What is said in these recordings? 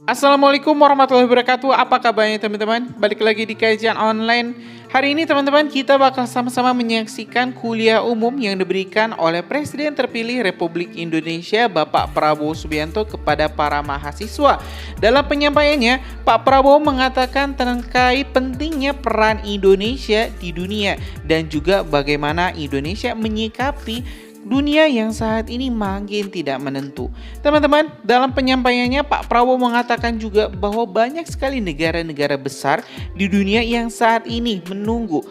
Assalamualaikum warahmatullahi wabarakatuh. Apa kabarnya teman-teman? Balik lagi di kajian online. Hari ini teman-teman kita bakal sama-sama menyaksikan kuliah umum yang diberikan oleh Presiden terpilih Republik Indonesia Bapak Prabowo Subianto kepada para mahasiswa. Dalam penyampaiannya, Pak Prabowo mengatakan terkait pentingnya peran Indonesia di dunia dan juga bagaimana Indonesia menyikapi dunia yang saat ini makin tidak menentu. Teman-teman, dalam penyampaiannya Pak Prabowo mengatakan juga bahwa banyak sekali negara-negara besar di dunia yang saat ini menunggu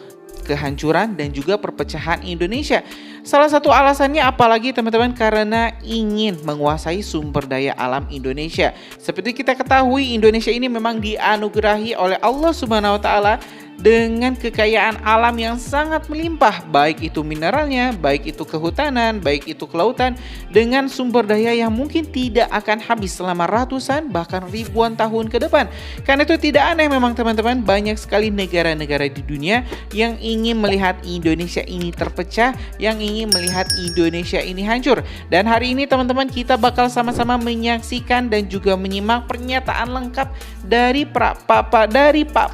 kehancuran dan juga perpecahan Indonesia. Salah satu alasannya apalagi teman-teman karena ingin menguasai sumber daya alam Indonesia. Seperti kita ketahui, Indonesia ini memang dianugerahi oleh Allah Subhanahu wa taala dengan kekayaan alam yang sangat melimpah, baik itu mineralnya, baik itu kehutanan, baik itu kelautan, dengan sumber daya yang mungkin tidak akan habis selama ratusan bahkan ribuan tahun ke depan. Karena itu tidak aneh memang teman-teman, banyak sekali negara-negara di dunia yang ingin melihat Indonesia ini terpecah, yang ingin melihat Indonesia ini hancur. Dan hari ini teman-teman kita bakal sama-sama menyaksikan dan juga menyimak pernyataan lengkap dari Pak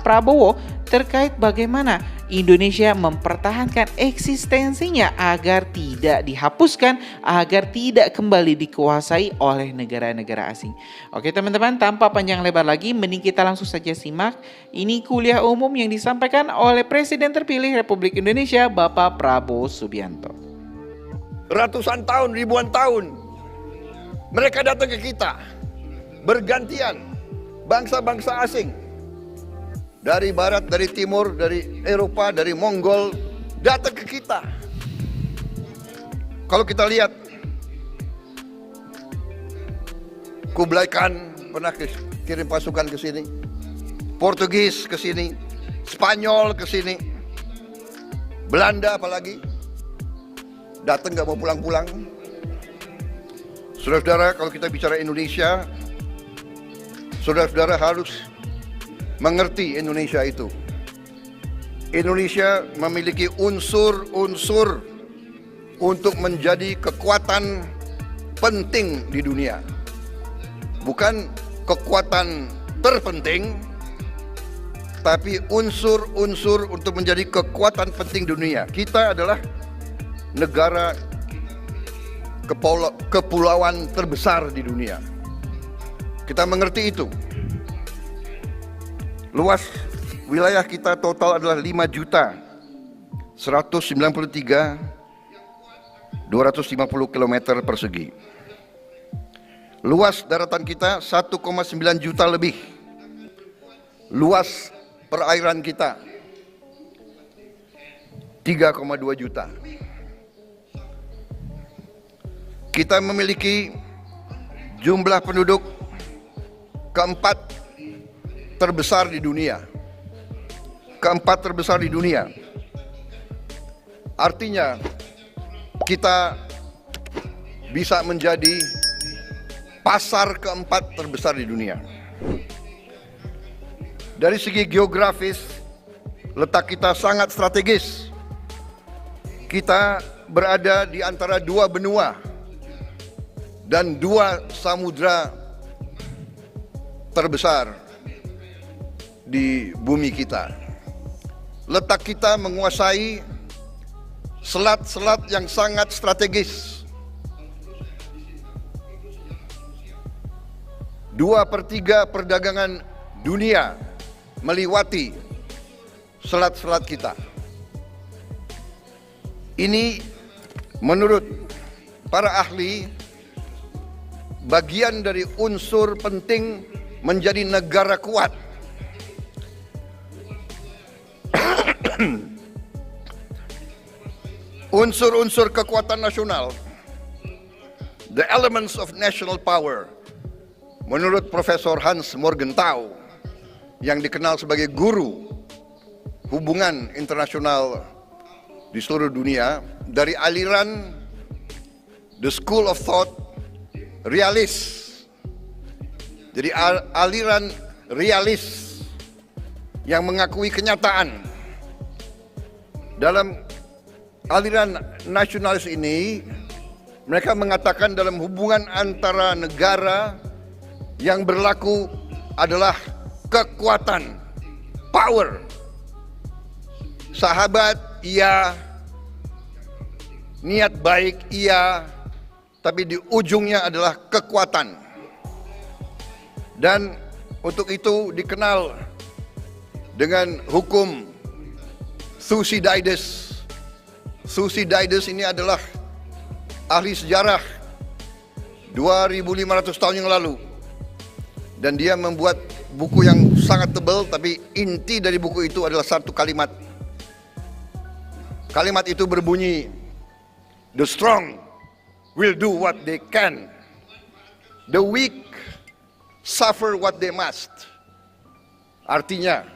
Prabowo terkait bagaimana Indonesia mempertahankan eksistensinya agar tidak dihapuskan, agar tidak kembali dikuasai oleh negara-negara asing. Oke teman-teman, tanpa panjang lebar lagi, mending kita langsung saja simak. Ini kuliah umum yang disampaikan oleh Presiden terpilih Republik Indonesia Bapak Prabowo Subianto. Ratusan tahun, ribuan tahun mereka datang ke kita bergantian, bangsa-bangsa asing dari barat, dari timur, dari Eropa, dari Mongol datang ke kita. Kalau kita lihat, Kublai Khan pernah kirim pasukan ke sini, Portugis ke sini, Spanyol ke sini, Belanda apalagi datang nggak mau pulang-pulang. Saudara-saudara, kalau kita bicara Indonesia, saudara-saudara harus mengerti Indonesia itu. Indonesia memiliki unsur-unsur untuk menjadi kekuatan penting di dunia. Bukan kekuatan terpenting, tapi unsur-unsur untuk menjadi kekuatan penting dunia. Kita adalah negara kepulauan terbesar di dunia. Kita mengerti itu. Luas wilayah kita total adalah 5.193.250 km persegi. Luas daratan kita 1,9 juta lebih. Luas perairan kita 3,2 juta. Kita memiliki jumlah penduduk keempat terbesar di dunia. Keempat terbesar di dunia. Artinya kita bisa menjadi pasar keempat terbesar di dunia. Dari segi geografis, letak kita sangat strategis. Kita berada di antara dua benua dan dua samudra terbesar di bumi kita. Letak kita menguasai selat-selat yang sangat strategis. 2/3 perdagangan dunia melewati selat-selat kita. Ini menurut para ahli bagian dari unsur penting menjadi negara kuat. Unsur-unsur kekuatan nasional, the elements of national power, menurut Profesor Hans Morgenthau yang dikenal sebagai guru hubungan internasional di seluruh dunia, dari aliran the school of thought realis. Jadi aliran realis yang mengakui kenyataan. Dalam aliran nasionalis ini, mereka mengatakan dalam hubungan antara negara yang berlaku adalah kekuatan, power. Sahabat, iya. Niat baik, iya. Tapi di ujungnya adalah kekuatan. Dan untuk itu dikenal dengan hukum Thucydides. Thucydides ini adalah ahli sejarah 2500 tahun yang lalu. Dan dia membuat buku yang sangat tebal, tapi inti dari buku itu adalah satu kalimat. Kalimat itu berbunyi, "The strong will do what they can. The weak suffer what they must." Artinya,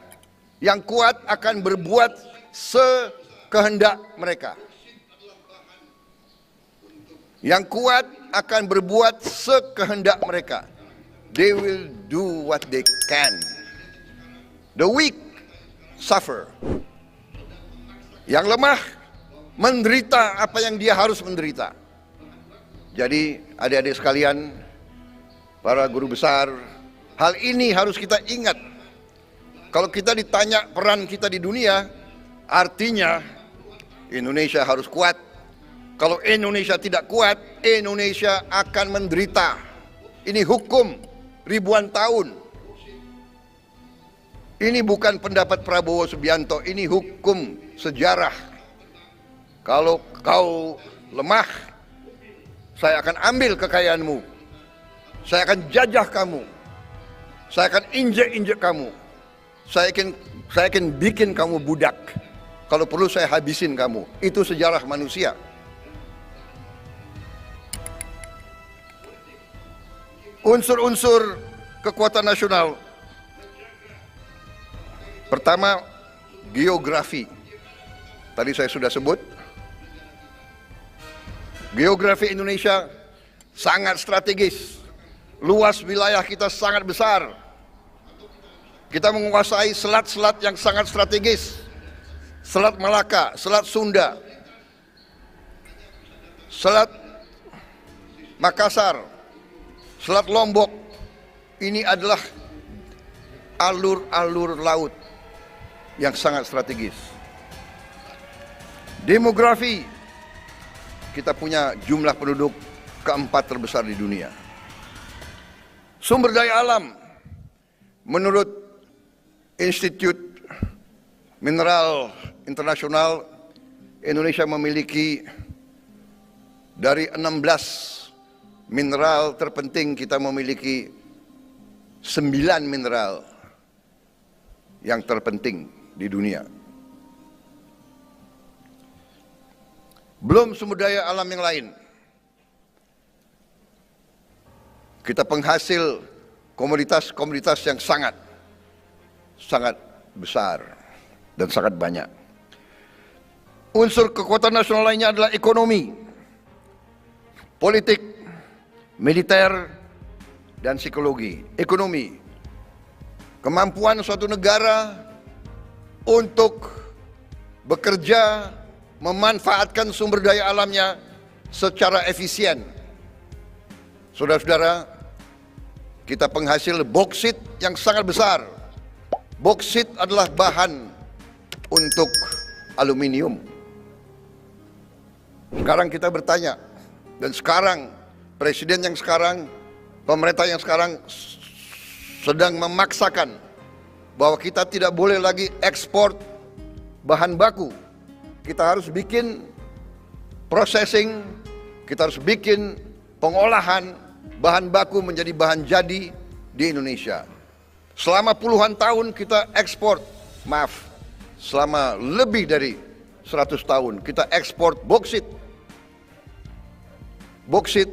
yang kuat akan berbuat sekehendak mereka. Yang kuat akan berbuat sekehendak mereka. They will do what they can. The weak suffer. Yang lemah menderita apa yang dia harus menderita. Jadi adik-adik sekalian, para guru besar, hal ini harus kita ingat. Kalau kita ditanya peran kita di dunia, artinya Indonesia harus kuat. Kalau Indonesia tidak kuat, Indonesia akan menderita. Ini hukum ribuan tahun. Ini bukan pendapat Prabowo Subianto, ini hukum sejarah. Kalau kau lemah, saya akan ambil kekayaanmu. Saya akan jajah kamu. Saya akan injek-injek kamu. Saya akan bikin kamu budak. Kalau perlu saya habisin kamu. Itu sejarah manusia. Unsur-unsur kekuatan nasional. Pertama, geografi. Tadi saya sudah sebut. Geografi Indonesia sangat strategis. Luas wilayah kita sangat besar. Kita menguasai selat-selat yang sangat strategis. Selat Malaka, Selat Sunda, Selat Makassar, Selat Lombok. Ini adalah alur-alur laut yang sangat strategis. Demografi, kita punya jumlah penduduk keempat terbesar di dunia. Sumber daya alam, menurut Institut Mineral Internasional, Indonesia memiliki dari 16 mineral terpenting, kita memiliki 9 mineral yang terpenting di dunia. Belum sumber daya alam yang lain. Kita penghasil komoditas-komoditas yang sangat besar dan sangat banyak. Unsur kekuatan nasional lainnya adalah ekonomi, politik, militer, dan psikologi. Ekonomi, kemampuan suatu negara untuk bekerja, memanfaatkan sumber daya alamnya secara efisien. Saudara-saudara, kita penghasil boksit yang sangat besar. Boksit adalah bahan untuk aluminium. Sekarang kita bertanya, dan sekarang presiden yang sekarang, pemerintah yang sekarang sedang memaksakan bahwa kita tidak boleh lagi ekspor bahan baku. Kita harus bikin processing, kita harus bikin pengolahan bahan baku menjadi bahan jadi di Indonesia. Selama puluhan tahun kita ekspor, selama lebih dari 100 tahun kita ekspor boksit. Boksit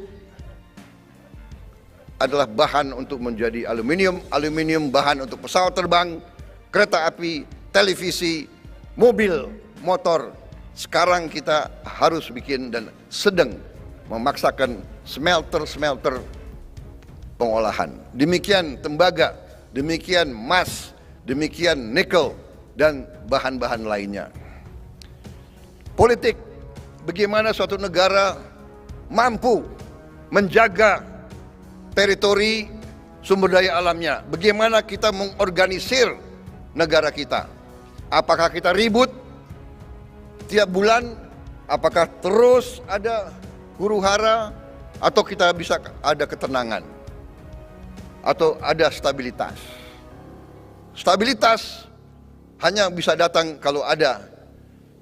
adalah bahan untuk menjadi aluminium, aluminium bahan untuk pesawat terbang, kereta api, televisi, mobil, motor. Sekarang kita harus bikin dan sedang memaksakan smelter-smelter pengolahan. Demikian tembaga, demikian emas, demikian nikel, dan bahan-bahan lainnya. Politik, bagaimana suatu negara mampu menjaga teritori, sumber daya alamnya, bagaimana kita mengorganisir negara kita. Apakah kita ribut tiap bulan? Apakah terus ada huru-hara? Atau kita bisa ada ketenangan? Atau ada stabilitas? Stabilitas hanya bisa datang kalau ada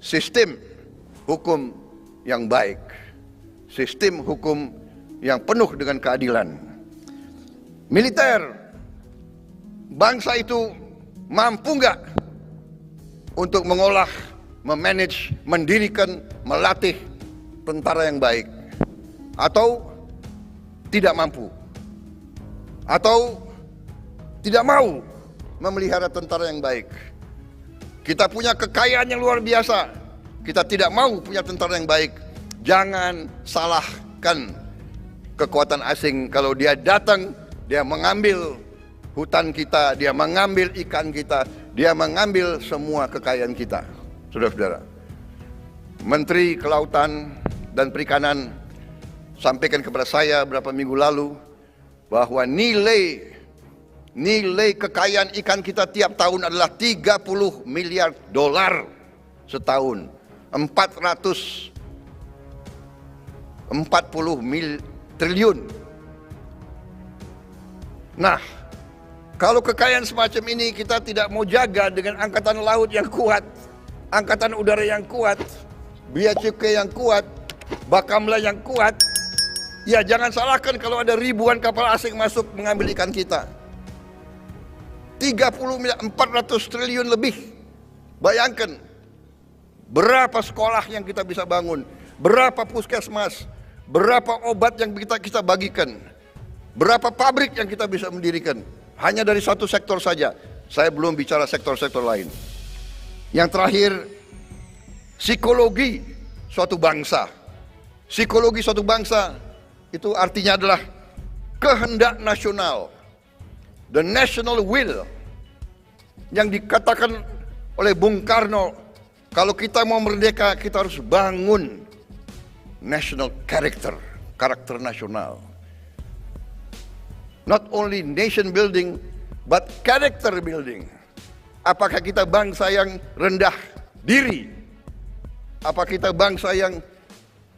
sistem hukum yang baik, sistem hukum yang penuh dengan keadilan. Militer, bangsa itu mampu nggak untuk mengolah, memanage, mendirikan, melatih tentara yang baik? Atau tidak mampu? Atau tidak mau memelihara tentara yang baik? Kita punya kekayaan yang luar biasa, kita tidak mau punya tentara yang baik. Jangan salahkan kekuatan asing kalau dia datang, dia mengambil hutan kita, dia mengambil ikan kita, dia mengambil semua kekayaan kita. Saudara-saudara, Menteri Kelautan dan Perikanan sampaikan kepada saya beberapa minggu lalu bahwa nilai kekayaan ikan kita tiap tahun adalah 30 miliar dolar setahun. 440 triliun. Nah, kalau kekayaan semacam ini kita tidak mau jaga dengan angkatan laut yang kuat, angkatan udara yang kuat, bea cukai yang kuat, bakamla yang kuat, ya jangan salahkan kalau ada ribuan kapal asing masuk mengambil ikan kita. 30 miliar, 400 triliun lebih. Bayangkan berapa sekolah yang kita bisa bangun, berapa puskesmas, berapa obat yang kita bagikan, berapa pabrik yang kita bisa mendirikan. Hanya dari satu sektor saja. Saya belum bicara sektor-sektor lain. Yang terakhir, psikologi suatu bangsa. Psikologi suatu bangsa itu artinya adalah kehendak nasional. The national will. Yang dikatakan oleh Bung Karno, kalau kita mau merdeka, kita harus bangun national character, karakter nasional. Not only nation building, but character building. Apakah kita bangsa yang rendah diri? Apa kita bangsa yang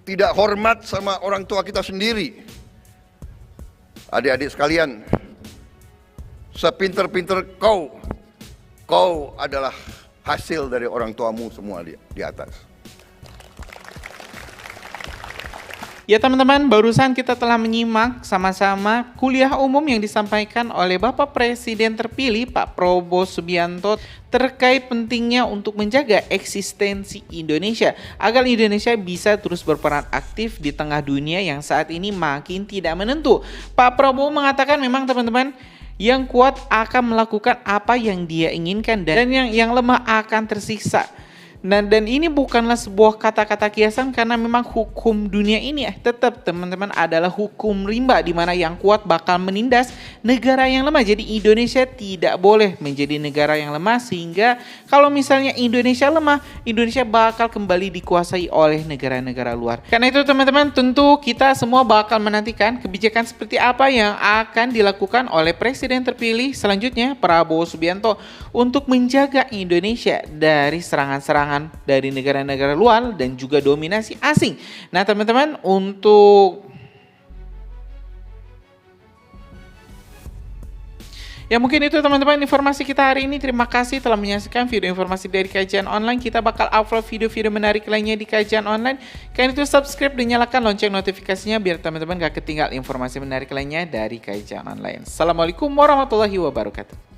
tidak hormat sama orang tua kita sendiri? Adik-adik sekalian, sepinter-pinter kau adalah hasil dari orang tuamu semua di atas. Ya teman-teman, barusan kita telah menyimak sama-sama kuliah umum yang disampaikan oleh Bapak Presiden terpilih Pak Prabowo Subianto terkait pentingnya untuk menjaga eksistensi Indonesia agar Indonesia bisa terus berperan aktif di tengah dunia yang saat ini makin tidak menentu. Pak Prabowo mengatakan memang teman-teman, yang kuat akan melakukan apa yang dia inginkan dan yang lemah akan tersiksa. Dan ini bukanlah sebuah kata-kata kiasan karena memang hukum dunia ini tetap teman-teman adalah hukum rimba di mana yang kuat bakal menindas negara yang lemah. Jadi Indonesia tidak boleh menjadi negara yang lemah sehingga kalau misalnya Indonesia lemah, Indonesia bakal kembali dikuasai oleh negara-negara luar. Karena itu teman-teman, tentu kita semua bakal menantikan kebijakan seperti apa yang akan dilakukan oleh Presiden terpilih selanjutnya Prabowo Subianto untuk menjaga Indonesia dari serangan-serangan dari negara-negara luar dan juga dominasi asing. Nah teman-teman, ya mungkin itu teman-teman informasi kita hari ini. Terima kasih telah menyaksikan video informasi dari Kajian Online. Kita bakal upload video-video menarik lainnya di Kajian Online. Kalian itu subscribe dan nyalakan lonceng notifikasinya biar teman-teman gak ketinggal informasi menarik lainnya dari Kajian Online. Assalamualaikum warahmatullahi wabarakatuh.